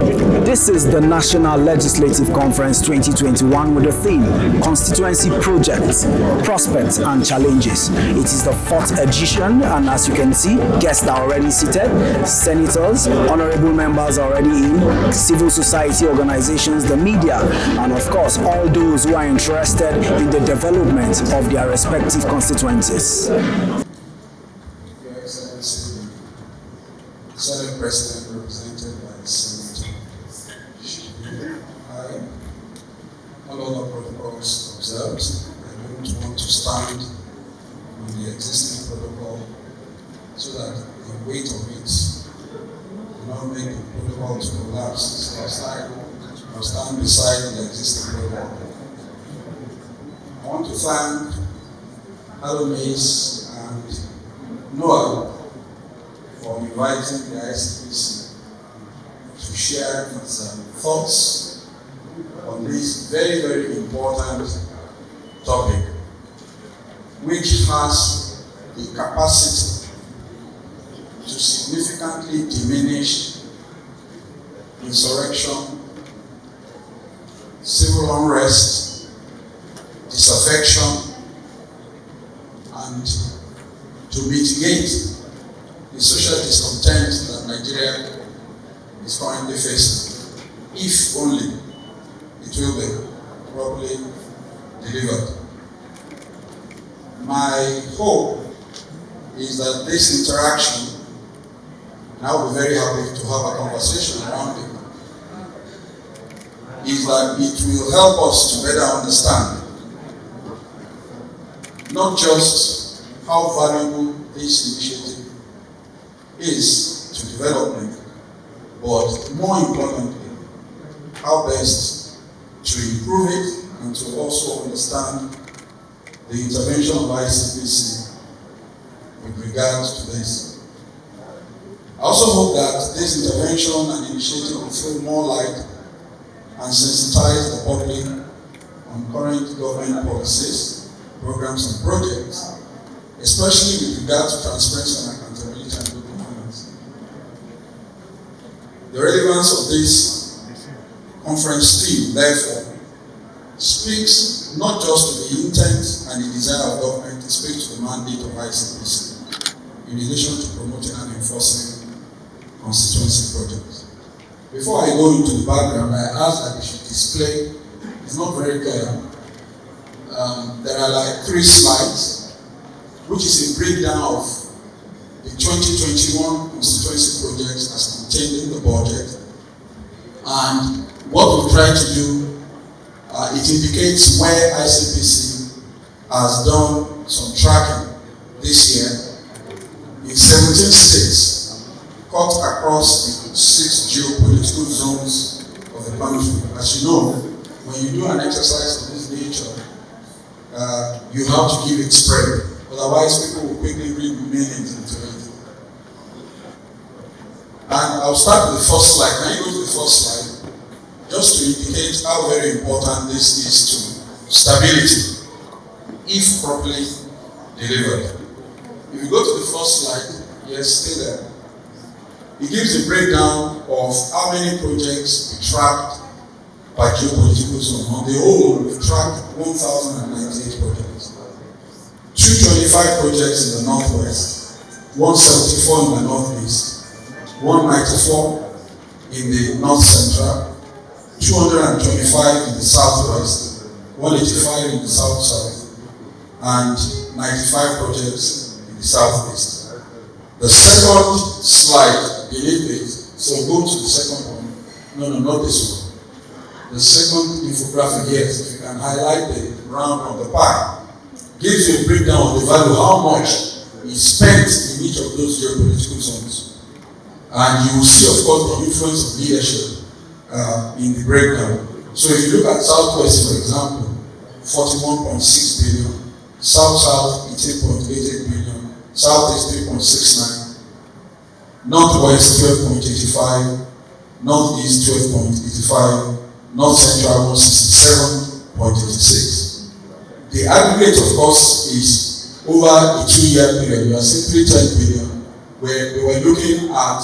This is the National Legislative Conference 2021 with the theme Constituency Projects, Prospects and Challenges. It is the 4th edition, and as you can see, guests are already seated, senators, honorable members are already in, civil society organizations, the media, and of course all those who are interested in the development of their respective constituencies. Your Excellency, Senate President represented by Senator all other protocols observed. I don't want to stand on the existing protocol so that the weight of it will not make the protocol to collapse. So I'll stand beside the existing protocol. I want to thank HallowMace and Noah for inviting the ICPC to share his thoughts on this very, very important topic, which has the capacity to significantly diminish insurrection, civil unrest, disaffection, and to mitigate the social discontent that Nigeria is currently facing, if only it will be properly delivered. My hope is that this interaction, and I will be very happy to have a conversation around it, is that it will help us to better understand not just how valuable this initiative is to development, but more importantly, how best to improve it and to also understand the intervention of ICPC with regards to this. I also hope that this intervention and initiative will throw more light and sensitize the public on current government policies, programs and projects, especially with regard to transparency and accountability and good governance. The relevance of this conference theme, therefore, speaks not just to the intent and the desire of government, it speaks to the mandate of ICPC in relation to promoting and enforcing constituency projects. Before I go into the background, I ask that you should display, it's not very clear. There are like 3 slides, which is a breakdown of the 2021 constituency projects as contained in the budget. And what we try to do, it indicates where ICPC has done some tracking this year in 17 states, cut across the 6 geopolitical zones of the country. As you know, when you do an exercise of this nature, you have to give it spread. Otherwise, people will quickly read meanings into it. And I'll start with the first slide. Can you go to the first slide? Just to indicate how very important this is to stability, if properly delivered. If you go to the first slide, yes, stay there. It gives a breakdown of how many projects we tracked by geopolitical zone. On the whole, we've tracked 1,098 projects. 225 projects in the northwest, 174 in the northeast, 194 in the north central, 225 in the southwest, 185 in the south-south, and 95 projects in the southeast. The second slide beneath it, so go to the second one. No, not this one. The second infographic here, if you can highlight the round on the pie, gives you a breakdown of the value, how much is spent in each of those geopolitical zones. And you will see, of course, the influence of leadership in the breakdown. So if you look at Southwest, for example, 41.6 billion, South-South, 18.88 billion, Southeast, 3.69, Northwest, 12.85, Northeast, 12.85, North Central, 167.86. The aggregate, of course, is over a 2-year period. We are simply 10 billion, where we were looking at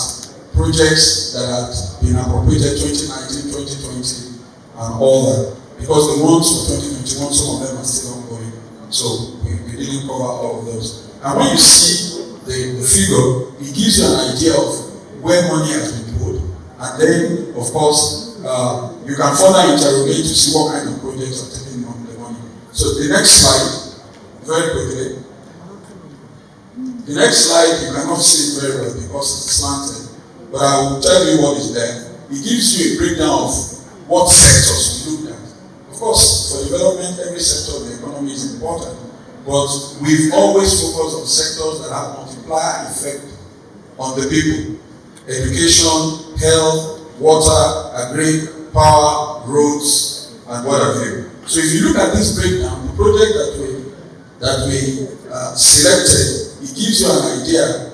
projects that had been appropriated 2019, 2020, and all that. Because the ones for 2021, some of them are still ongoing. So we didn't cover all of those. And when you see the figure, it gives you an idea of where money has been put. And then, of course, you can further interrogate to see what kind of projects are taking on the money. So the next slide, very quickly. The next slide, you cannot see it very well because it's slanted. But I will tell you what is there. It gives you a breakdown of what sectors we looked at. Of course, for development, every sector of the economy is important. But we've always focused on sectors that have multiplier effect on the people. Education, health, water, agri, power, roads, and what have you. So if you look at this breakdown, the project that we selected, it gives you an idea.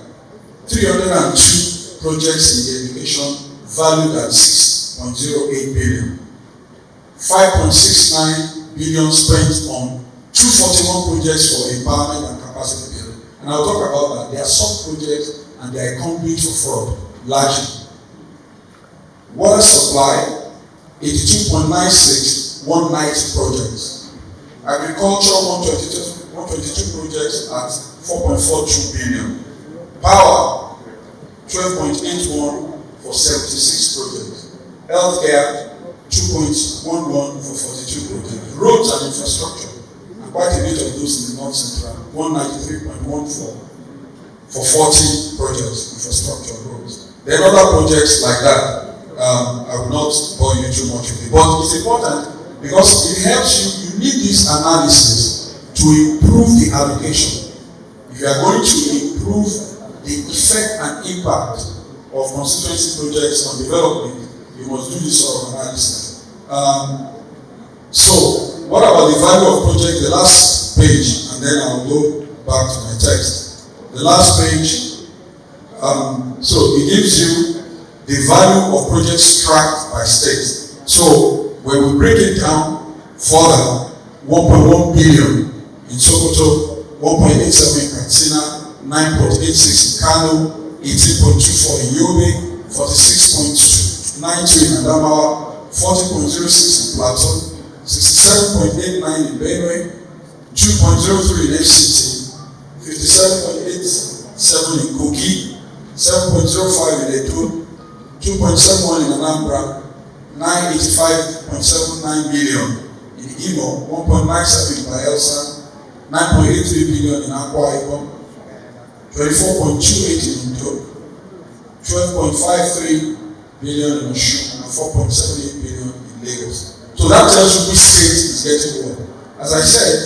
302 projects in the education valued at 6.08 billion. 5.69 billion spent on 241 projects for empowerment and capacity building. And I'll talk about that. They are soft projects and they are complete for fraud, largely. Water supply, 82.96, 190 projects. Agriculture, 122 projects at 4.42 billion. Power, 12.81 for 76 projects. Healthcare, 2.11 for 42 projects. Roads and infrastructure, and quite a bit of those in the North Central, 193.14 for 40 projects, infrastructure roads. There are other projects like that. I will not bore you too much with it, but it's important because it helps you. You need this analysis to improve the allocation. If you are going to improve the effect and impact of constituency projects on development, you must do this sort of analysis. So, what about the value of projects? The last page, and then I'll go back to my text. The last page, so it gives you the value of projects tracked by state. So, when we break it down further, 1.1 billion in Sokoto, 1.87 in Katsina, 9.86 in Kano, 18.24 in Yobe, 46.92 in Adamawa, 40.06 in Plateau, 67.89 in Benue, 2.03 in FCT, 57.87 in Kogi, 7.05 in Edo, 2.71 in Anambra, 985.79 million in Imo, 1.97 in Bayelsa, 9.83 billion in Akwa Ibom, 24.28 in Indo, 12.53 billion in Osun, and 4.78 billion in Lagos. So that tells you which state is getting what. As I said,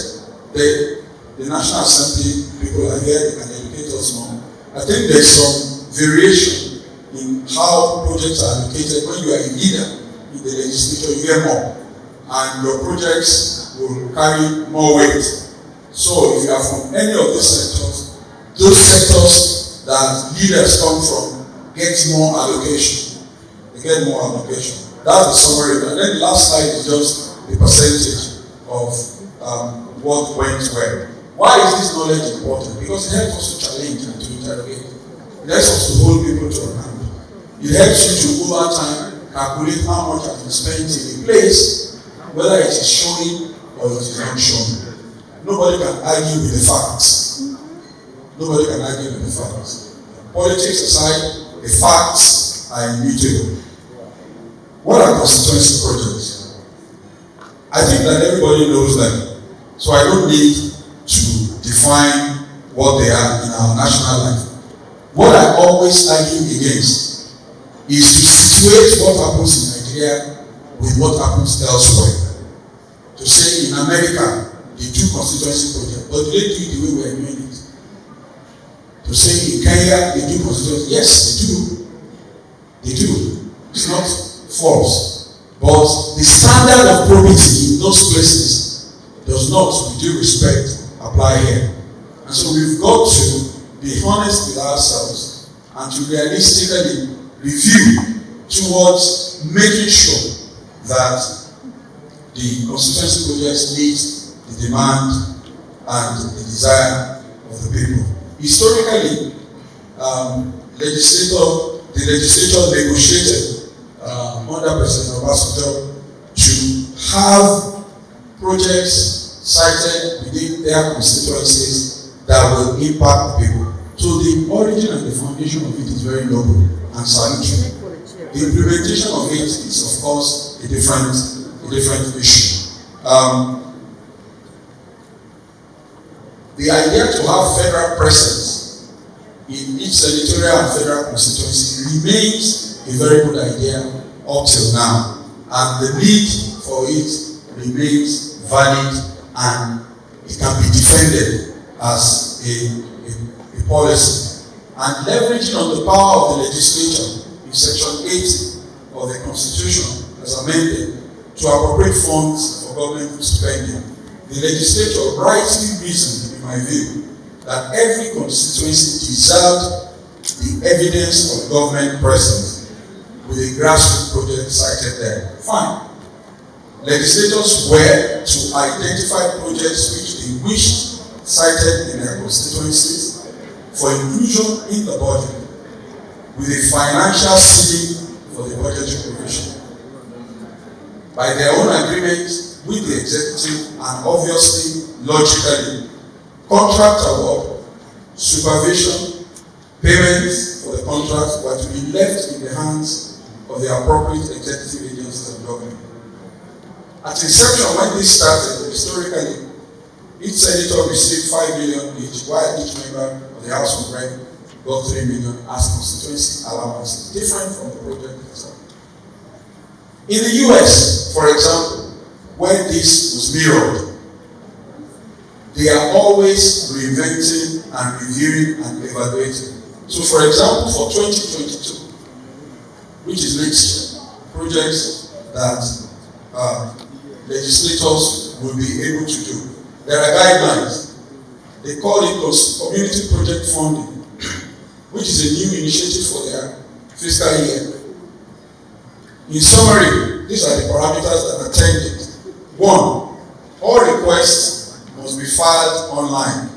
the National Assembly people are here, they can educate us more. I think there's some variation in how projects are allocated. When you are a leader in the legislature, you get more, and your projects will carry more weight. So if you are from any of these sectors, those sectors that leaders come from get more allocation. They get more allocation. That's the summary. And then the last slide is just the percentage of what went where. Why is this knowledge important? Because it helps us to challenge and to interrogate. It helps us to hold people to account. It helps you to, over time, calculate how much has been spent in a place, whether it is showing or it is not showing. Nobody can argue with the facts. Nobody can argue with the facts. Politics aside, the facts are immutable. What are constituency projects? I think that everybody knows them, so I don't need to define what they are in our national life. What I always argue against is to situate what happens in Nigeria with what happens elsewhere. To say in America, they do constituency projects, but do they do it the way we are doing it? To say in Kenya, they do constituency, yes, they do. They do. It's not false. But the standard of probity in those places does not, with due respect, apply here. And so we've got to be honest with ourselves and to realistically review towards making sure that the constituency projects meet the demand and the desire of the people. Historically, legislator the legislature negotiated under President Obasanjo to have projects cited within their constituencies that will impact the people. So the origin and the foundation of it is very noble and salutary. The implementation of it is, of course, a different issue. The idea to have federal presence in each senatorial and federal constituency remains a very good idea up till now, and the need for it remains valid, and it can be defended as a policy. And leveraging on the power of the legislature in Section 80 of the Constitution as amended to appropriate funds for government spending, the legislature rightly reasoned, in my view, that every constituency deserved the evidence of government presence with a grassroots project cited there. Fine. Legislators were to identify projects which they wished cited in their constituencies for inclusion in the budget with a financial ceiling for the budgetary provision. By their own agreement with the executive, and obviously, logically, contract award, supervision, payments for the contract were to be left in the hands of the appropriate executive agencies of government. At inception, when this started, historically, each senator received 5 million each, while each member of the House of Rep got 3 million as constituency allowance, different from the project itself. In the US, for example, when this was mirrored, they are always reinventing and reviewing and evaluating. So, for example, for 2022, which is next year, projects that legislators will be able to do, there are guidelines. They call it community project funding, which is a new initiative for their fiscal year. In summary, these are the parameters that attend it. 1, all requests must be filed online.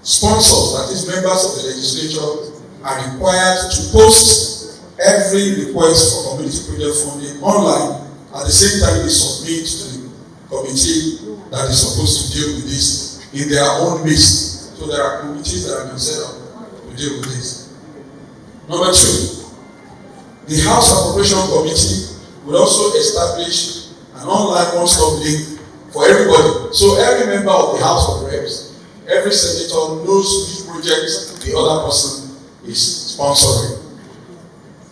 Sponsors, that is members of the legislature, are required to post every request for community project funding online. At the same time, they submit to the committee that is supposed to deal with this in their own midst. So there are committees that have been set up to deal with this. Number 2, the House Appropriation Committee will also establish an online one-stop link for everybody. So every member of the House of Reps, every senator knows which project the other person is sponsoring.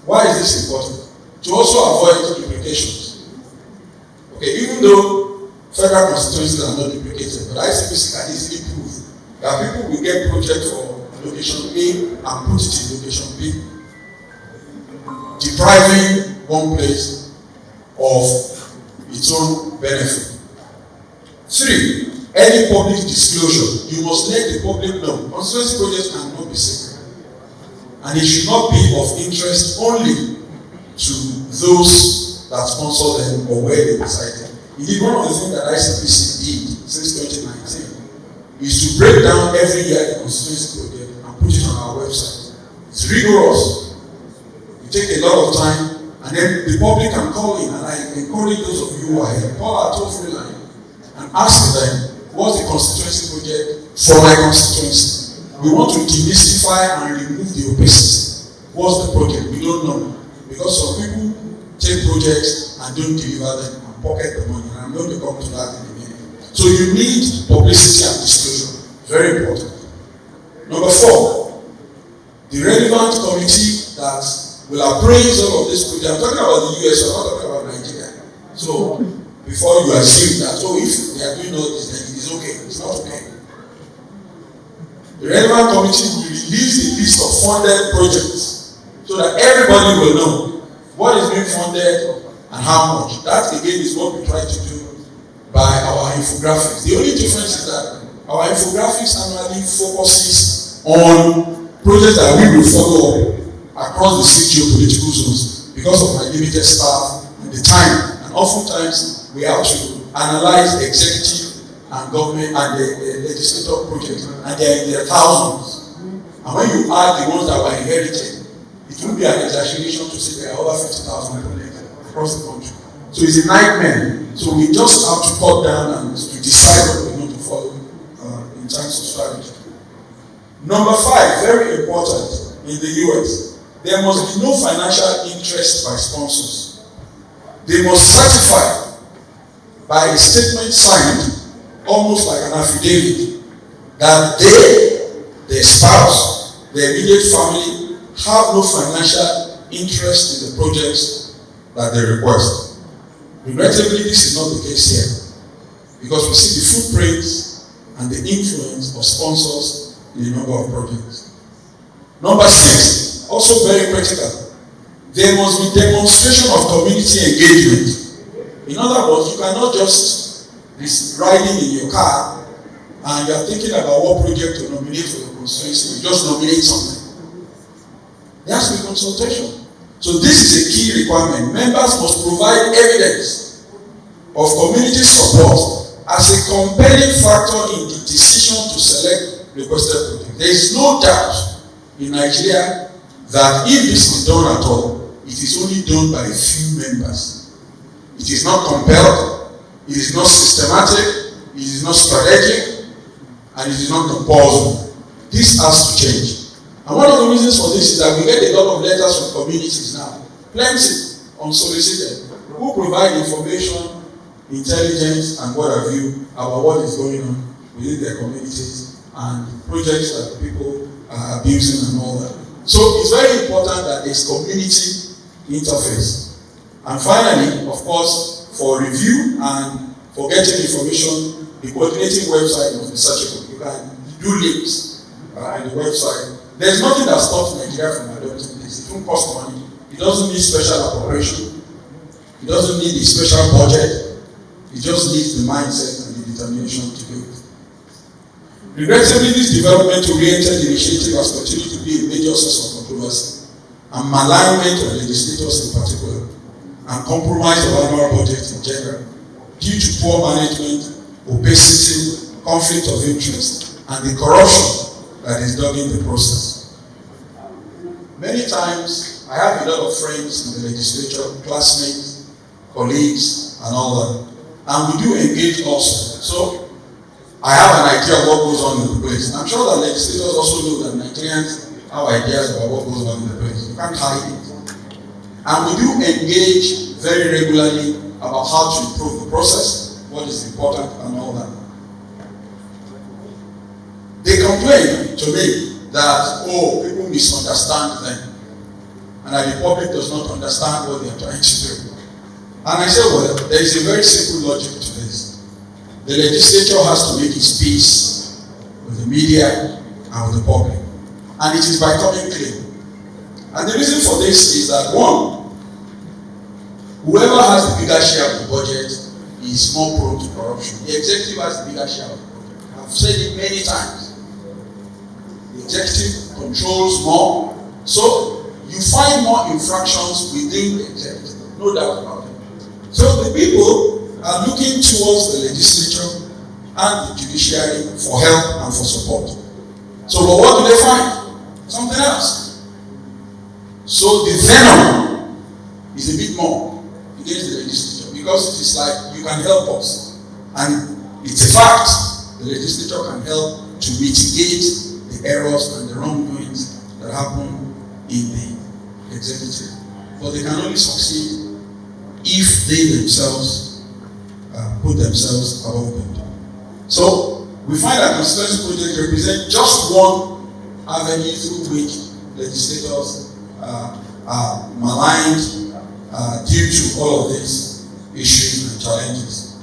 Why is this important? To also avoid duplications. Okay, even though federal constituencies are not duplicated, but ICPC can easily prove that people will get project for location A and put it in location B, depriving one place of its own benefit. 3, any public disclosure, you must let the public know. Constituency projects cannot be secret, and it should not be of interest only to those that sponsor them or where they decided. Indeed, one of the things that ICPC did since 2019 is to break down every year the constituency project and put it on our website. It's rigorous. It takes a lot of time, and then the public can call in, and I encourage those of you who are here, call our toll-free line and ask them, what's the constituency project for my constituency? We want to demystify and remove the opacity. What's the project? We don't know. Because some people take projects and don't deliver them and pocket the money. And I'm going to come to that in a minute. So you need publicity and disclosure. Very important. Number 4, the relevant committee that will appraise all of this project. I'm talking about the US, I'm not talking about Nigeria. So before you assume that, oh, if they are doing all this, then it is okay. It's not okay. The relevant committee will release a list of funded projects so that everybody will know what is being funded and how much. That again is what we try to do by our infographics. The only difference is that our infographics annually focuses on projects that we will follow up across the 6 geopolitical zones because of my limited staff and the time. And oftentimes we have to analyze the executive and government and the legislative projects, and they are in their thousands. And when you add the ones that were inherited, it It would be an exaggeration to say there are over 50,000 projects across the country. So it's a nightmare. So we just have to cut down and to decide what we're going to follow in terms of strategy. Number 5, very important in the US, there must be no financial interest by sponsors. They must certify by a statement signed, almost like an affidavit, that they, their spouse, their immediate family have no financial interest in the projects that they request. Regrettably, this is not the case here, because we see the footprints and the influence of sponsors in a number of projects. Number 6, also very critical, there must be demonstration of community engagement. In other words, you cannot just be riding in your car and you are thinking about what project to nominate for your constituency. You just nominate something. There has to be consultation. So this is a key requirement. Members must provide evidence of community support as a compelling factor in the decision to select requested project. There is no doubt in Nigeria that if this is done at all, it is only done by a few members. It is not compelled, it is not systematic, it is not strategic, and it is not compulsory. This has to change. And one of the reasons for this is that we get a lot of letters from communities now, plenty, unsolicited, who provide information, intelligence, and what have you about what is going on within their communities and projects that people are abusing and all that. So it's very important that there's community interface. And finally, of course, for review and for getting information, the coordinating website must be searchable. You can do links in the website. There's nothing that stops Nigeria from adopting this. It won't cost money. It doesn't need special appropriation. It doesn't need a special budget. It just needs the mindset and the determination to do it. Regrettably, this development-oriented initiative has continued to be a major source of controversy and malignment of legislators in particular, and compromise of annual budget in general, due to poor management, opacity, conflict of interest, and the corruption that is dogging the process. Many times, I have a lot of friends in the legislature, classmates, colleagues, and all that, and we do engage also. So, I have an idea of what goes on in the place. And I'm sure that legislators also know that Nigerians have ideas about what goes on in the place. You can't hide it. And we do engage very regularly about how to improve the process, what is important, and all that. They complain to me that, oh, people misunderstand them, and that the public does not understand what they are trying to do. And I say, well, there is a very simple logic to this. The legislature has to make its peace with the media and with the public. And it is by coming clean. And the reason for this is that, one, whoever has the bigger share of the budget is more prone to corruption. The executive has the bigger share of the budget. I've said it many times. The executive controls more. So you find more infractions within the executive. No doubt about it. So the people are looking towards the legislature and the judiciary for help and for support. So but what do they find? Something else. So the venom is a bit more against the legislature, because it is like, you can help us. And it's a fact, the legislature can help to mitigate the errors and the wrongdoings that happen in the executive. But they can only succeed if they themselves put themselves above them. So we find that constituency projects represent just one avenue through which legislators are maligned due to all of these issues and challenges.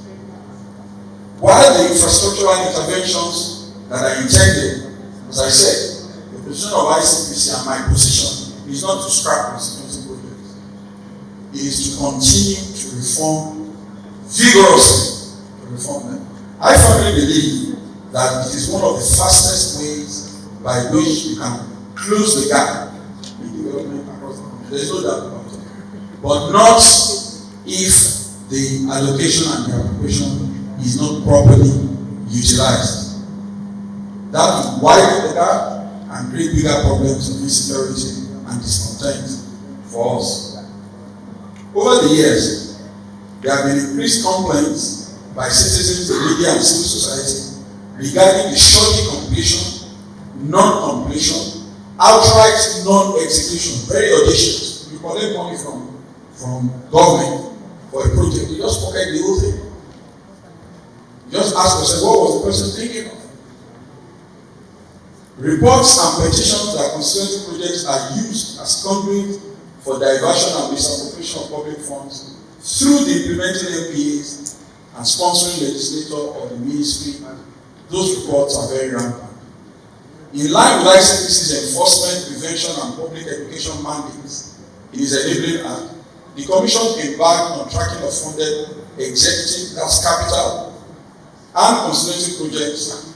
While the infrastructural interventions that are intended, as I said, the position of ICPC and my position is not to scrap constituency projects. It is to continue to reform vigorously, to reform them. I firmly believe that it is one of the fastest ways by which we can close the gap in development across the country. There is no doubt about it. But not if the allocation and the appropriation is not properly utilized. That will widen the gap and create bigger problems of insecurity and discontent for us. Over the years, there have been increased complaints by citizens, the media, and civil society regarding the shoddy completion, non-completion, outright non-execution, very audacious. You collect money from government for a project, you just pocket the whole thing. You just ask yourself, what was the person thinking of? Reports and petitions that constituency projects are used as conduit for diversion and misappropriation of public funds through the implementing MPAs and sponsoring legislator or the ministry. Those reports are very rampant. In line with ICPC's enforcement, prevention, and public education mandates in its enabling act, the Commission embarked on tracking of funded executive, that's capital, and constituency projects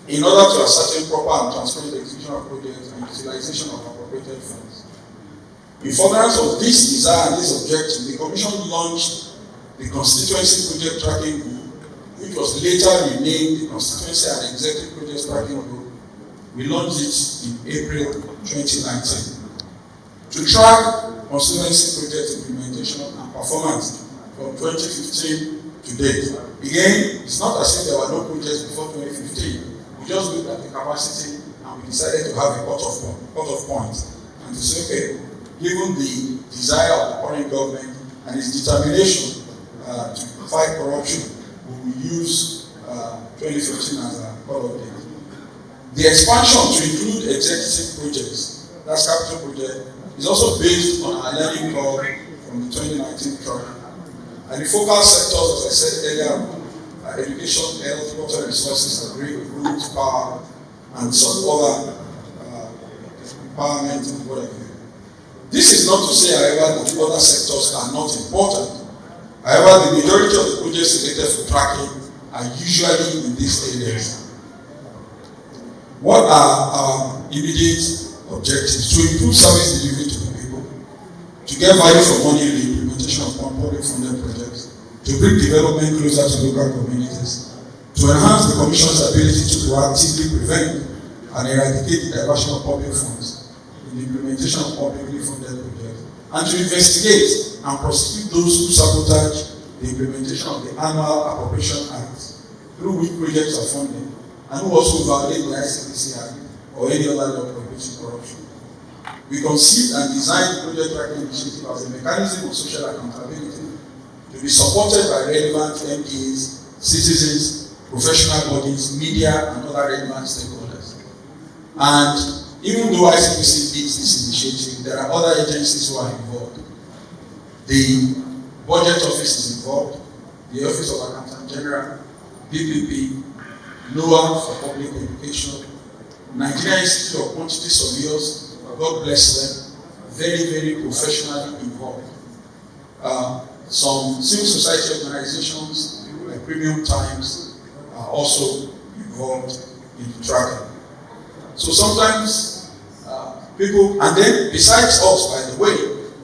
in order to ascertain proper and transparent execution of projects and utilization of appropriated funds. In furtherance of this desire and this objective, the Commission launched the Constituency Project Tracking Group, which was later renamed the Constituency and Executive Project Tracking Group. We launched it in April 2019 to track constituency project implementation and performance from 2015 to date. Again, it's not as if there were no projects before 2015. We just looked at the capacity and we decided to have a cut-off point and to say, okay, given the desire of the current government and its determination to fight corruption, we will use 2015 as a cut-off date. The expansion to include executive projects, that's capital project, is also based on our learning curve from the 2019 track. And the focal sectors, as I said earlier, education, health, water resources, roads, power, and some other empowerment and whatever. This is not to say, however, that the other sectors are not important. However, the majority of the projects selected for tracking are usually in these areas. What are our immediate objectives? To improve service delivery to the people, to get value for money in the implementation of public funded projects, to bring development closer to local communities, to enhance the Commission's ability to proactively prevent and eradicate the diversion of public funds in the implementation of publicly funded projects, and to investigate and prosecute those who sabotage the implementation of the Annual Appropriation Act, through which projects are funded, and who also violate the ICPC Act or any other law prohibiting corruption. We conceived and designed the project tracking initiative as a mechanism of social accountability to be supported by relevant MPs, citizens, professional bodies, media, and other relevant stakeholders. And even though ICPC leads this initiative, there are other agencies who are involved. The Budget Office is involved, the Office of Accountant General, PPP, NOAA for Public Education, Nigerian Institute of Quantity Surveyors, God bless them, very, very professionally involved. Some civil society organizations like Premium Times are also involved in the tracking. So sometimes people, and then besides us, by the way,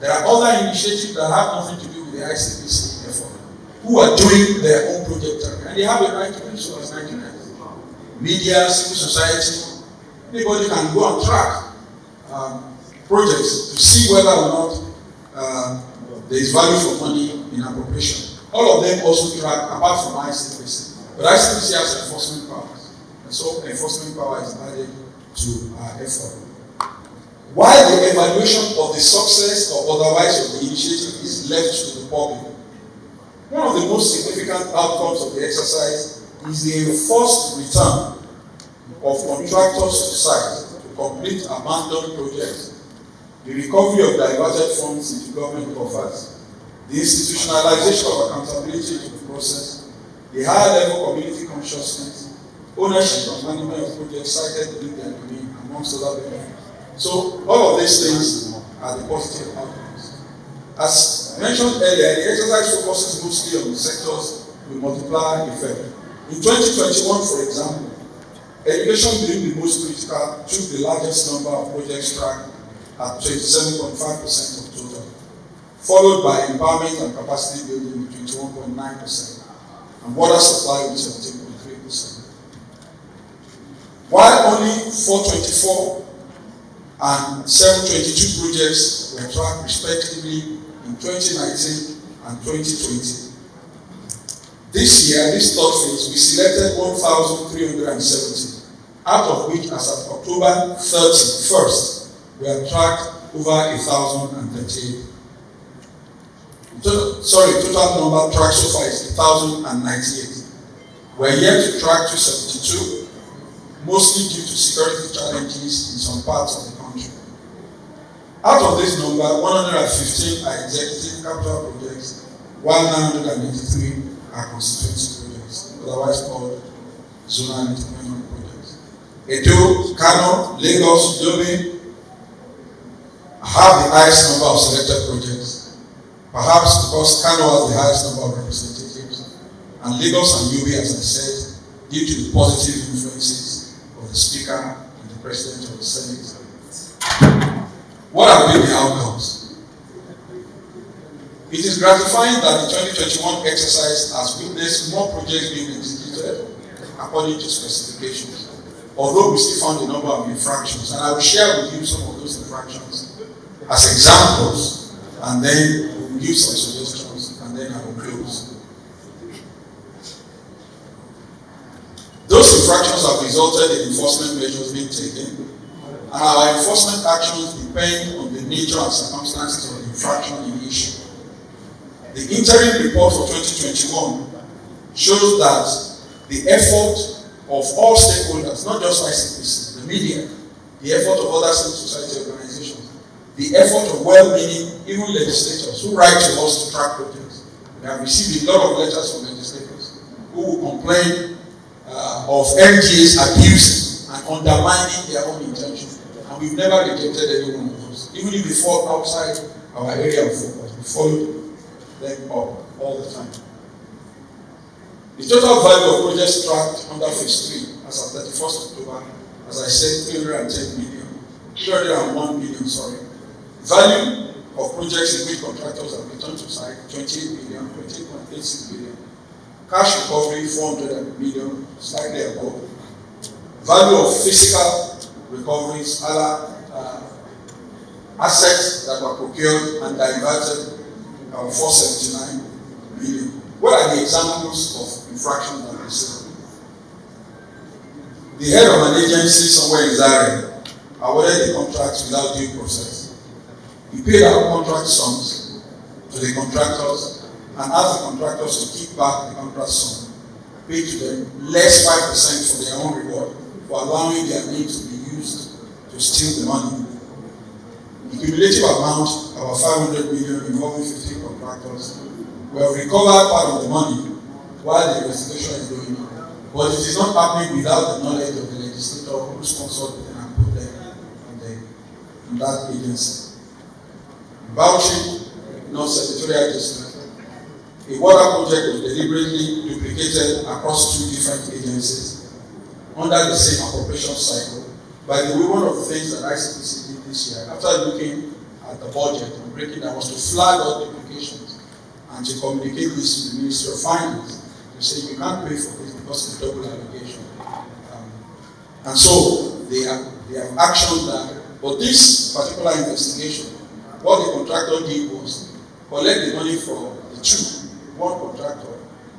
there are other initiatives that have nothing to do with the ICPC effort, who are doing their own project tracking, and they have a right to do so as Nigerians. Media, civil society, anybody can go and track projects to see whether or not there is value for money in appropriation. All of them also track, apart from ICPC. But ICPC has enforcement powers. And so enforcement power is added to our effort. While the evaluation of the success or otherwise of the initiative is left to the public, one of the most significant outcomes of the exercise is the enforced return of contractors to site to complete abandoned projects, the recovery of diverted funds into government coffers, the institutionalization of accountability to the process, the higher level community consciousness, ownership and management of projects cited within their domain, amongst other benefits. So all of these things are the positive outcomes. As mentioned earlier, the exercise focuses mostly on the sectors with multiplier effect. In 2021, for example, education being the most critical took the largest number of projects tracked at 27.5% of total, followed by empowerment and capacity building with 21.9%, and water supply with 17.3%. While only 424 and 722 projects were tracked respectively in 2019 and 2020. This year, this third phase, we selected 1,370, out of which as of October 31st, we have tracked over 1,038. Total number tracked so far is 1,098. We're yet to track 272, mostly due to security challenges in some parts of the country. Out of this number, 115 are executive capital projects, while 983 are constituency projects, otherwise called zonal intervention projects. Edo, Kano, Lagos, Yobe have the highest number of selected projects, perhaps because Kano has the highest number of representatives, and Lagos and Yobe, as I said, due to the positive influences of the Speaker and the President of the Senate. What have been the outcomes? It is gratifying that the 2021 exercise has witnessed more projects being executed according to specifications, although we still found a number of infractions, and I will share with you some of those infractions as examples, and then we will give some suggestions, and then I will close. Those infractions have resulted in enforcement measures being taken, and our enforcement actions depend on the nature and circumstances of the infraction in issue. The interim report for 2021 shows that the effort of all stakeholders, not just ICPC, the media, the effort of other civil society organizations, the effort of well-meaning, even legislators who write to us to track projects. We have received a lot of letters from legislators who will complain of MDAs abusing and undermining their own intentions. And we've never rejected any one of those. Even if they fall outside our area of focus, we follow them up all the time. The total value of projects tracked under phase 3 as of 31st October, as I said, 301 million, Value of projects in which contractors have returned to site, 28 billion, 28.86 billion. Cash recovery, 400 million, slightly above. Value of physical recoveries, assets that were procured and diverted, 479 million. What are the examples of infractions that we see? The head of an agency somewhere in Zaire awarded the contracts without due process. He paid out contract sums to the contractors and asked the contractors to keep back the contract sum, paid to them less 5% for their own reward for allowing their name to be used to steal the money. The cumulative amount, about 500 million involving 15 contractors, we have recovered part of the money while the investigation is going on. But it is not happening without the knowledge of the legislator who sponsored them and put them in that agency. Vouching, not secretarial district. A water project was deliberately duplicated across 2 different agencies under the same appropriation cycle. By the way, one of the things that ICPC did this year, after looking at the budget and breaking down, was to flag all duplications and to communicate this to the Ministry of Finance to say you can't pay for this because it's double allocation. And so they have actioned that. But this particular investigation, what the contractor did was collect the money from the one contractor.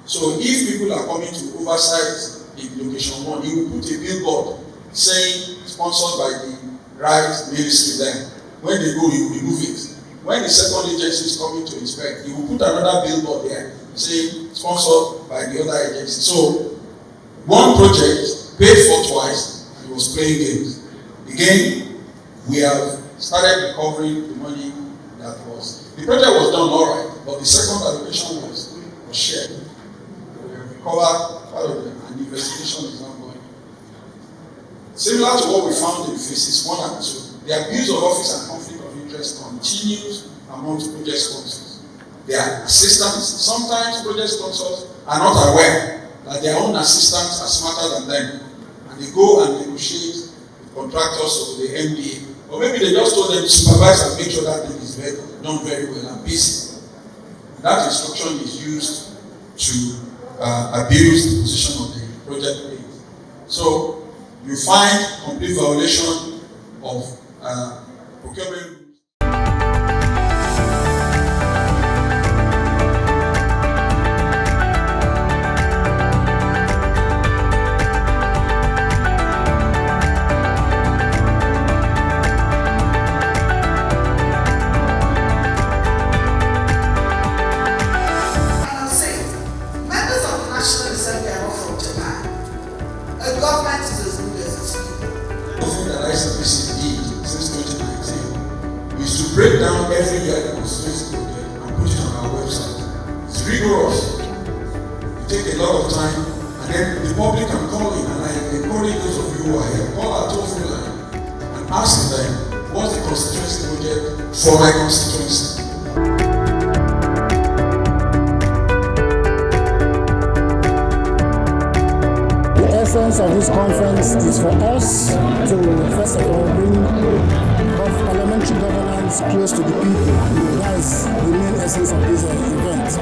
So if people are coming to oversight in location 1, he will put a billboard saying sponsored by the right ministry there. When they go, he will remove it. When the second agency is coming to inspect, he will put another billboard there saying sponsored by the other agency. So one project paid for twice and he was playing games. Again, we have started recovering the money that was. The project was done all right, but the second allocation was shared. We have recovered part of it, and the investigation is ongoing. Similar to what we found in phases 1 and 2, the abuse of office and conflict of interest continues amongst project sponsors. Their assistants, sometimes project sponsors are not aware that their own assistants are smarter than them, and they go and negotiate with contractors or the MDA. Or maybe they just told them to supervise and make sure that thing is done very well and busy. That instruction is used to abuse the position of the project lead. So you find complete violation of procurement. ICPC did since 2019 is to break down every year the constituency project and put it on our website. It's rigorous. It takes a lot of time, and then the public can call in, and I encourage those of you who are here, call our toll-free line and ask them what's the constituency project for my constituency. The essence of this conference is for us to, first of all, bring parliamentary governance close to the people. That is the main essence of this event.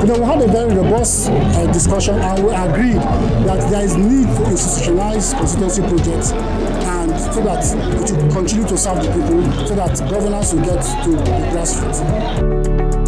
We had a very robust discussion, and we agreed that there is need to institutionalize constituency projects, and so that it will continue to serve the people, so that governance will get to the grassroots.